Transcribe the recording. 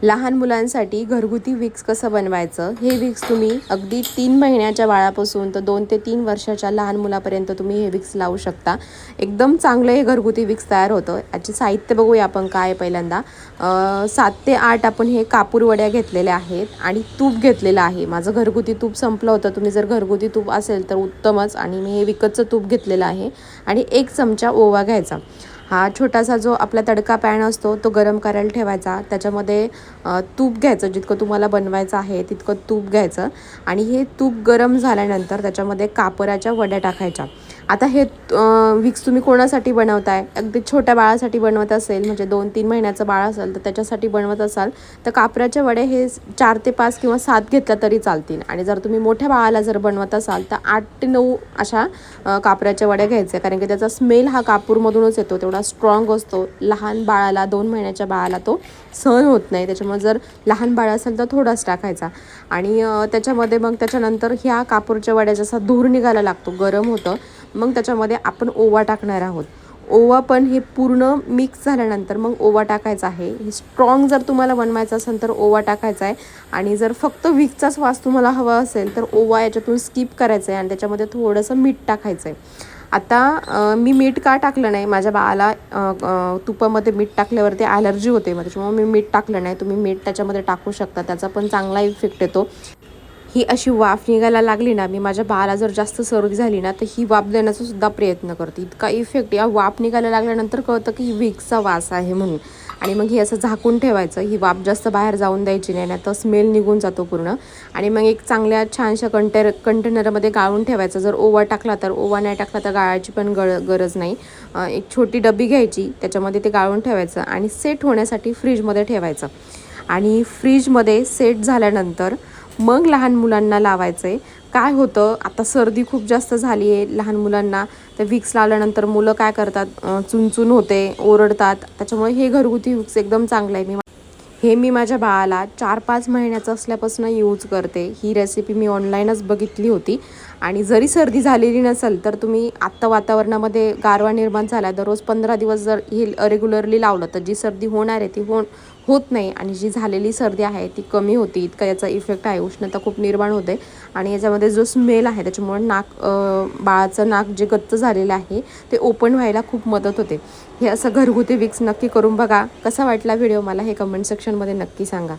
लहान मुलांसाठी घरगुती विक्स कसं बनवायचं, हे विक्स तुम्ही अगदी 3 महिन्याच्या बाळापासून तर 2 ते 3 वर्षाच्या लहान मुलापर्यंत तुम्ही हे विक्स लावू शकता. एकदम चांगलं हे घरगुती विक्स तयार होतं. याचे साहित्य बघूया आपण काय आहे. पहिल्यांदा 7 ते 8 आपण हे कापूर वड्या घेतलेल्या आहेत आणि तूप घेतलेलं आहे. माझं घरगुती तूप संपलं होतं. तुम्ही जर घरगुती तूप असेल तर उत्तमच. आणि मी हे विकतचं तूप घेतलेलं आहे. आणि 1 चमचा ओवा घ्यायचा. हा छोटासा जो आपला तडका पॅन असतो तो गरम करायला ठेवायचा. त्याच्यामध्ये तूप घ्यायचं, जितकं तुम्हाला बनवायचं आहे तितकं तूप घ्यायचं. आणि हे तूप गरम झाल्यानंतर त्याच्यामध्ये कापराच्या वड्या टाकायच्या. आता हे विक्स तुम्ही कोणासाठी बनवताय, अगदी छोट्या बाळासाठी बनवत असेल, म्हणजे 2-3 महिन्याचं बाळ असेल तर त्याच्यासाठी बनवत असाल तर कापराच्या वड्या हे 4 ते 5 किंवा 7 घेतल्या तरी चालतील. आणि जर तुम्ही मोठ्या बाळाला जर बनवत असाल तर 8 ते 9 अशा कापराच्या वड्या घ्यायच्या, कारण की त्याचा स्मेल हा कापूरमधूनच येतो, तेवढा स्ट्रॉंग असतो. लहान बाळाला 2 महिन्याच्या बाळाला तो सहन होत नाही. त्याच्यामुळे जर लहान बाळ असेल तर थोडाच टाकायचा. आणि त्याच्यामध्ये मग त्याच्यानंतर ह्या कापूरच्या वड्या जसा धूर निघायला लागतो, गरम होतं, मग त्याच्यामध्ये आपण ओवा टाकणार आहोत. ओवा पण हे पूर्ण मिक्स झाल्यानंतर मग ओवा टाकायचा आहे. हे स्ट्रॉंग जर तुम्हाला बनवायचं असेल तर ओवा टाकायचा आहे. आणि जर फक्त विक्सचाच वास तुम्हाला हवा असेल तर ओवा याच्यातून स्किप करायचं आहे आणि त्याच्यामध्ये थोडंसं मीठ टाकायचं आहे. आता मी मीठ का टाकलं नाही, माझ्या बाळाला तुपामध्ये मीठ टाकल्यावरती ॲलर्जी होते, मग त्याच्यामुळे मी मीठ टाकलं नाही. तुम्ही मीठ त्याच्यामध्ये टाकू शकता, त्याचा पण चांगला इफेक्ट येतो. ही अशी वाफ निघायला लागली ना, मी माझ्या बाळाला जर जास्त सर्दी झाली ना तर ही वाफ देण्याचा सुद्धा प्रयत्न करते. इतका इफेक्ट या वाफ निघायला लागल्यानंतर कळतं की ही विक्सचा वास आहे म्हणून. आणि मग ही असं झाकून ठेवायचं. ही वाफ जास्त बाहेर जाऊन द्यायची नाही, तर स्मेल निघून जातो पूर्ण. आणि मग एक चांगल्या छानशा कंटेनरमध्ये गाळून ठेवायचं. जर ओवा टाकला तर, ओवा नाही टाकला तर गाळायची पण गरज नाही. एक छोटी डबी घ्यायची, त्याच्यामध्ये ते गाळून ठेवायचं आणि सेट होण्यासाठी फ्रीजमध्ये ठेवायचं. आणि फ्रीजमध्ये सेट झाल्यानंतर मग लहान मुलांना लावायचं आहे. काय होतं, आता सर्दी खूप जास्त झाली आहे लहान मुलांना, तर विक्स लावल्यानंतर मुलं काय करतात, चुनचुन होते, ओरडतात. त्याच्यामुळे हे घरगुती विक्स एकदम चांगलं आहे. मी माझ्या बाळाला 4-5 महिन्याचं असल्यापासून यूज करते. ही रेसिपी मी ऑनलाईनच बघितली होती. आणि जरी सर्दी झालेली नसेल तर तुम्ही आत्ता वातावरणामध्ये गारवा निर्माण झाला, दररोज 15 दिवस जर हे रेग्युलरली लावलं तर जी सर्दी होणार आहे ती होत नाही. आणि जी झालेली सर्दी आहे ती कमी होती. इतका याचा इफेक्ट आहे. उष्णता खूप निर्माण होते. आणि याच्यामध्ये जो स्मेल आहे त्याच्यामुळे बाळाचं नाक जे गच्च झालेलं आहे ते ओपन व्हायला खूप मदत होते. हे असं घरगुती विक्स नक्की करून बघा. कसा वाटला व्हिडिओ मला हे कमेंट सेक्शनमध्ये नक्की सांगा.